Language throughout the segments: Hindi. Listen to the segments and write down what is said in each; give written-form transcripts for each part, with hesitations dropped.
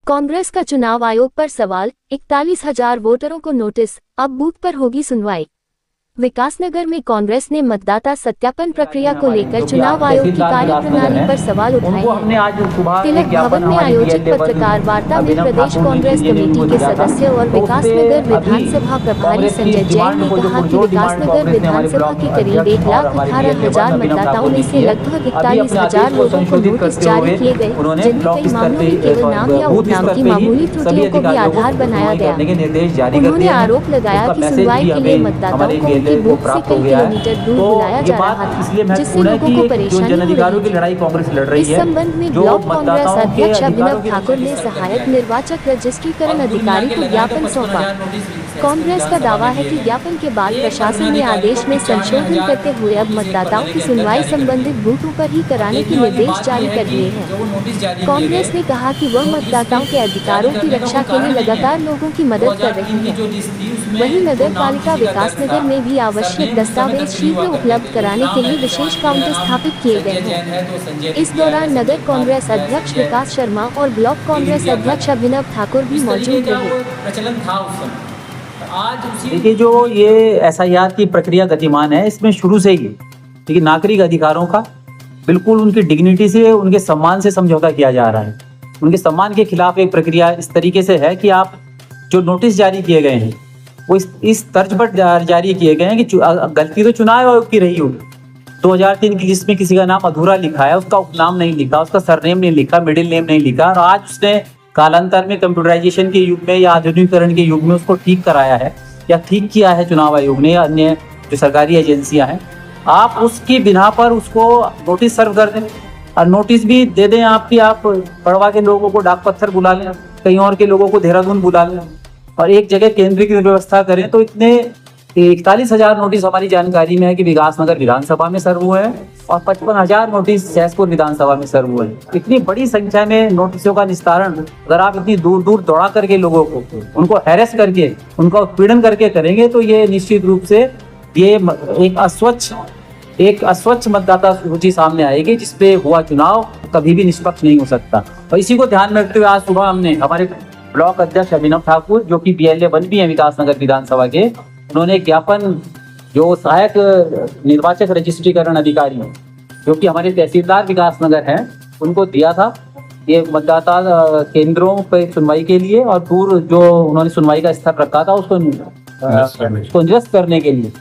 कांग्रेस का चुनाव आयोग पर सवाल, 41,000 वोटरों को नोटिस, अब बूथ पर होगी सुनवाई। विकासनगर में कांग्रेस ने मतदाता सत्यापन प्रक्रिया को लेकर चुनाव आयोग की कार्यप्रणाली पर सवाल उठाए हैं। तिलक भवन में आयोजित पत्रकार वार्ता में प्रदेश कांग्रेस कमेटी के सदस्य और विकासनगर विधानसभा प्रभारी संजय जैन ने कहा कि विकासनगर विधानसभा के करीब 1,18,000 मतदाताओं में से लगभग 41,000 लोगों को नोटिस जारी किए गए, जिनमें कई मामलों में केवल नाम या उपनाम की मामूली त्रुटियों को भी आधार बनाया गया। उन्होंने आरोप लगाया कि सुनवाई के लिए मतदाताओं को बूथ से कई किलोमीटर दूर बुलाया जा रहा था, जिससे लोगों को परेशानी हो रही थी। इस संबंध में ब्लॉक कांग्रेस अध्यक्ष अभिनव ठाकुर ने सहायक निर्वाचक रजिस्ट्रीकरण अधिकारी को ज्ञापन सौंपा। कांग्रेस का दावा है कि ज्ञापन के बाद प्रशासन ने आदेश में संशोधन करते हुए अब मतदाताओं की सुनवाई संबंधित बूथों पर ही कराने के निर्देश जारी कर दिए हैं। कांग्रेस ने कहा कि वह मतदाताओं के अधिकारों की रक्षा के लिए लगातार लोगों की मदद कर रही है। वहीं नगर पालिका विकासनगर में भी आवश्यक दस्तावेज शीघ्र उपलब्ध कराने के लिए विशेष काउंटर स्थापित किए गए हैं। इस दौरान नगर कांग्रेस अध्यक्ष विकास शर्मा और ब्लॉक कांग्रेस अध्यक्ष अभिनव ठाकुर भी मौजूद रहे। देखिए, जो ये एसआईआर की प्रक्रिया गतिमान है, इसमें शुरू से ही देखिए नागरिक अधिकारों का बिल्कुल उनकी डिग्निटी से, उनके सम्मान से समझौता किया जा रहा है। उनके सम्मान के खिलाफ एक प्रक्रिया इस तरीके से है कि आप जो नोटिस जारी किए गए हैं वो इस तर्ज पर जारी किए गए हैं कि गलती तो चुनाव आयोग की रही होगी। 2003 की जिसमें किसी का नाम अधूरा लिखा है, उसका उपनाम नहीं लिखा, उसका सरनेम नहीं लिखा, मिडिल नेम नहीं लिखा, और आज उसने कालांतर में कंप्यूटराइजेशन के युग में या आधुनिकीकरण के युग में उसको ठीक कराया है या ठीक किया है चुनाव आयोग ने या अन्य जो सरकारी एजेंसियां हैं। आप उसकी बिना पर उसको नोटिस सर्व कर दें और नोटिस भी दे दें आपकी, आप पड़वा के लोगों को डाक पत्थर बुला लें, कहीं और के लोगों को देहरादून बुला लें और एक जगह केंद्रीकृत व्यवस्था करें। तो इतने 41,000 नोटिस हमारी जानकारी में है कि विकासनगर विधानसभा में सर्व हुए हैं और 55,000 नोटिस सहसपुर विधानसभा में सर्व हुए हैं। इतनी बड़ी संख्या में नोटिसों का निस्तारण अगर आप इतनी दूर दूर दौड़ा करके लोगों को उनको हैरेस करके उनका उत्पीड़न करके करेंगे तो ये निश्चित रूप से ये एक अस्वच्छ मतदाता सूची सामने आएगी, जिसपे हुआ चुनाव कभी भी निष्पक्ष नहीं हो सकता। और इसी को ध्यान में रखते हुए आज सुबह हमने हमारे ब्लॉक अध्यक्ष अभिनव ठाकुर, जो कि BLA 1 भी है विकासनगर विधानसभा के, उन्होंने ज्ञापन जो सहायक निर्वाचक रजिस्ट्रीकरण अधिकारी जो कि हमारे तहसीलदार विकासनगर हैं उनको दिया था, ये मतदाता केंद्रों पर सुनवाई के लिए और दूर जो उन्होंने सुनवाई का स्तर रखा था उसको निरस्त करने के लिए,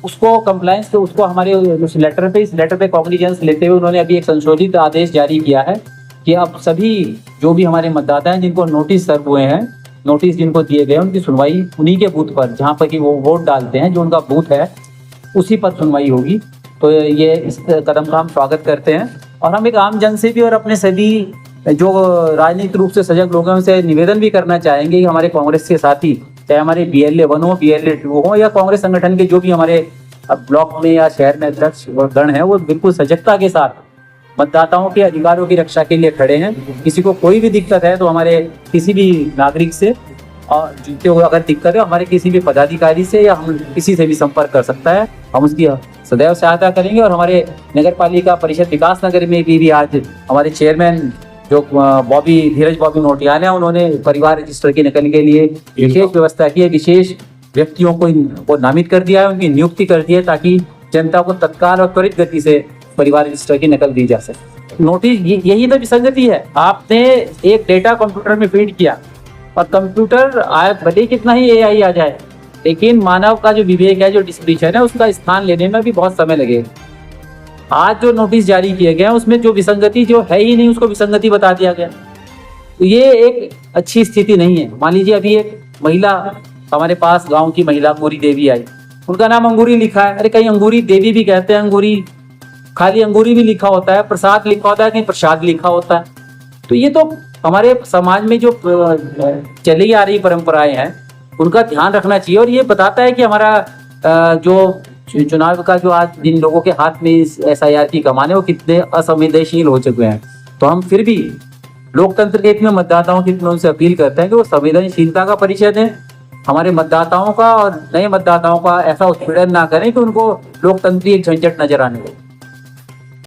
उसको कंप्लायंस के उसको हमारे इस लेटर पे कॉग्निजेंस लेते हुए उन्होंने अभी एक संशोधित आदेश जारी किया है कि अब सभी जो भी हमारे मतदाता हैं जिनको नोटिस सर्व हुए हैं, नोटिस जिनको दिए गए, उनकी सुनवाई उन्हीं के बूथ पर जहाँ पर कि वो वोट डालते हैं, जो उनका बूथ है उसी पर सुनवाई होगी। तो ये इस कदम का हम स्वागत करते हैं और हम एक आम जन से भी और अपने सभी जो राजनीतिक रूप से सजग लोगों से निवेदन भी करना चाहेंगे कि हमारे कांग्रेस के साथी, चाहे हमारे BLA 1 हो, BLA 2 हो या कांग्रेस संगठन के जो भी हमारे ब्लॉक में या शहर में अध्यक्ष गण है, वो बिल्कुल सजगता के साथ मतदाताओं के अधिकारों की रक्षा के लिए खड़े हैं। किसी को कोई भी दिक्कत है तो हमारे किसी भी नागरिक से, और जिनको अगर दिक्कत है हमारे किसी भी पदाधिकारी से या हम किसी से भी संपर्क कर सकता है, हम उसकी सदैव सहायता करेंगे। और हमारे नगर पालिका परिषद विकासनगर में भी आज हमारे चेयरमैन जो धीरज बॉबी नोटियाल है, उन्होंने परिवार रजिस्टर की नकल के लिए विशेष व्यवस्था की है, विशेष व्यक्तियों को नामित कर दिया है, उनकी नियुक्ति कर दी है ताकि जनता को तत्काल और त्वरित गति से परिवार रजिस्टर की नकल दी जा सके। नोटिस यही तो विसंगति है, आपने एक डेटा कंप्यूटर में फीड किया और कंप्यूटर भले कितना ही AI आ जाए, लेकिन मानव का जो विवेक है, जो डिस्क्रिप्शन है, उसका स्थान लेने में भी बहुत समय लगेगा। आज जो नोटिस जारी किए गए हैं उसमें जो विसंगति जो है ही नहीं, उसको विसंगति बता दिया गया, तो ये एक अच्छी स्थिति नहीं है। मान लीजिए अभी एक महिला हमारे पास, गाँव की महिला अंगूरी देवी आई, उनका नाम अंगूरी लिखा है, अरे कहीं अंगूरी देवी भी कहते हैं, अंगूरी खाली अंगूरी भी लिखा होता है, प्रसाद लिखा होता है, कहीं प्रसाद लिखा होता है। तो ये तो हमारे समाज में जो चली आ रही परंपराएं हैं उनका ध्यान रखना चाहिए। और ये बताता है कि हमारा जो चुनाव का जो आज जिन लोगों के हाथ में इस SIR की कमान है वो कितने असंवेदनशील हो चुके हैं। तो हम फिर भी लोकतंत्र के हित में मतदाताओं की उनसे अपील करते हैं कि वो संवेदनशीलता का परिचय दें, हमारे मतदाताओं का और नए मतदाताओं का ऐसा उत्पीड़न ना करें कि उनको लोकतंत्री एक झंझट नजर आने लगे।